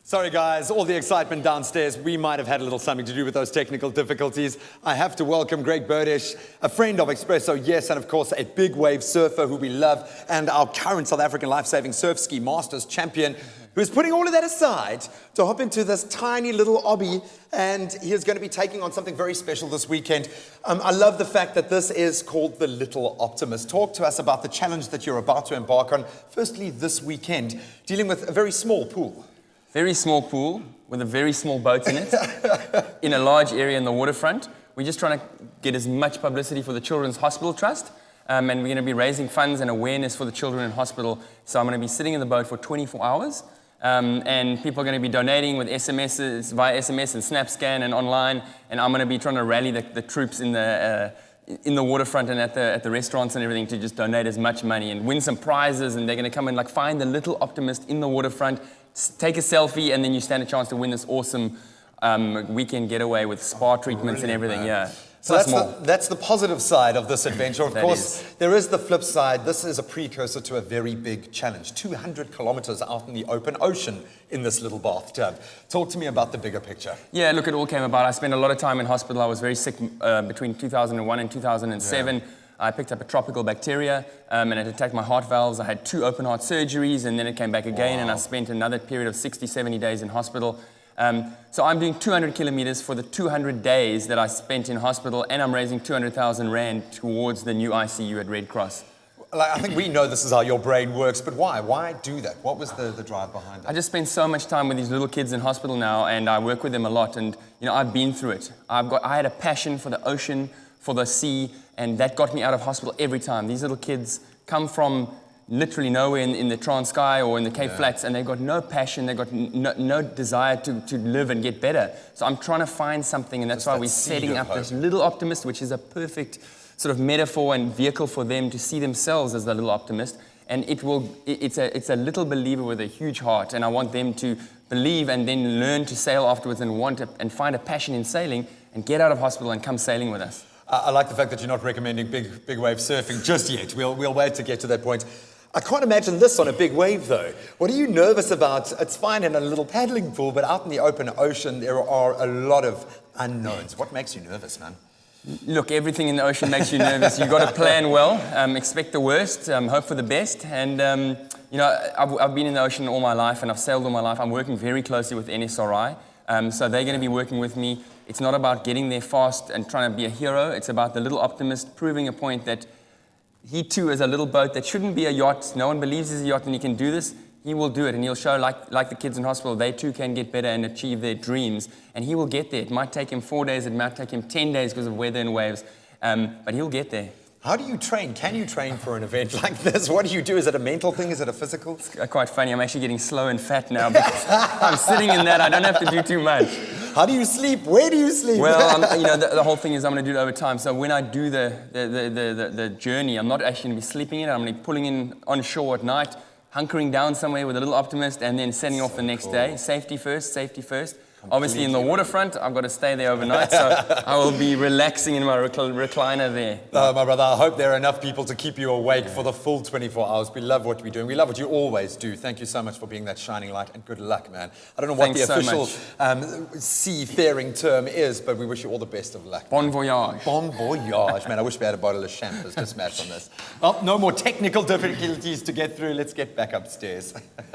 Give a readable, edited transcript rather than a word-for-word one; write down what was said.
Sorry guys, all the excitement downstairs. We might have had a little something to do with those technical difficulties. I have to welcome Greg Bertish, a friend of Expresso, yes, and of course a big wave surfer who we love, and our current South African life-saving surf ski masters champion, who is putting all of that aside to hop into this tiny little obby, and he is going to be taking on something very special this weekend. I love the fact that this is called the Little Optimist. Talk to us about the challenge that you're about to embark on, firstly this weekend, dealing with a very small pool. Very small pool with a very small boat in it, in a large area in the waterfront. We're just trying to get as much publicity for the Children's Hospital Trust, and we're going to be raising funds and awareness for the children in hospital. So I'm going to be sitting in the boat for 24 hours, and people are going to be donating with SMSs, via SMS and SnapScan and online, and I'm going to be trying to rally the troops in the waterfront and at the restaurants and everything to just donate as much money and win some prizes, and they're going to come and find the Little Optimist in the waterfront, take a selfie, and then you stand a chance to win this awesome weekend getaway with spa treatments and everything. Yeah. So that's the positive side of this adventure. Of course, there is the flip side. This is a precursor to a very big challenge. 200 kilometers out in the open ocean in this little bathtub. Talk to me about the bigger picture. Yeah, look, it all came about. I spent a lot of time in hospital. I was very sick between 2001 and 2007. Yeah. I picked up a tropical bacteria and it attacked my heart valves. I had 2 open heart surgeries, and then it came back again. Wow. And I spent another period of 60, 70 days in hospital. So I'm doing 200 kilometers for the 200 days that I spent in hospital, and I'm raising 200,000 Rand towards the new ICU at Red Cross. I think we know this is how your brain works, but why? Why do that? What was the drive behind it? I just spend so much time with these little kids in hospital now, and I work with them a lot, and I've been through it. I had a passion for the ocean, for the sea, and that got me out of hospital every time. These little kids come from literally nowhere in the Transkei or in the Cape Flats, and they've got no passion, they've got no desire to live and get better. So I'm trying to find something, and that's why we're setting up this Little Optimist, which is a perfect sort of metaphor and vehicle for them to see themselves as the Little Optimist. And it's a little believer with a huge heart, and I want them to believe and then learn to sail afterwards and find a passion in sailing and get out of hospital and come sailing with us. I like the fact that you're not recommending big wave surfing just yet. We'll wait to get to that point. I can't imagine this on a big wave, though. What are you nervous about? It's fine in a little paddling pool, but out in the open ocean, there are a lot of unknowns. What makes you nervous, man? Look, everything in the ocean makes you nervous. You've got to plan well, expect the worst, hope for the best. And, I've been in the ocean all my life, and I've sailed all my life. I'm working very closely with NSRI. So they're going to be working with me. It's not about getting there fast and trying to be a hero. It's about the Little Optimist proving a point that he too is a little boat that shouldn't be a yacht. No one believes he's a yacht and he can do this. He will do it, and he'll show, like the kids in hospital, they too can get better and achieve their dreams. And he will get there. It might take him 4 days. It might take him 10 days because of weather and waves. But he'll get there. How do you train? Can you train for an event like this? What do you do? Is it a mental thing? Is it a physical? It's quite funny. I'm actually getting slow and fat now because I'm sitting in that. I don't have to do too much. How do you sleep? Where do you sleep? Well, the whole thing is I'm going to do it over time. So when I do the journey, I'm not actually going to be sleeping in it. I'm going to be pulling in on shore at night, hunkering down somewhere with a Little Optimist, and then setting off the next day. Safety first, safety first. Obviously, in the waterfront, I've got to stay there overnight, so I will be relaxing in my recliner there. My brother, I hope there are enough people to keep you awake for the full 24 hours. We love what we're doing. We love what you always do. Thank you so much for being that shining light, and good luck, man. I don't know what the official seafaring term is, but we wish you all the best of luck. Bon voyage. Bon voyage. Man, I wish we had a bottle of champers to smash on this. Well, no more technical difficulties to get through. Let's get back upstairs.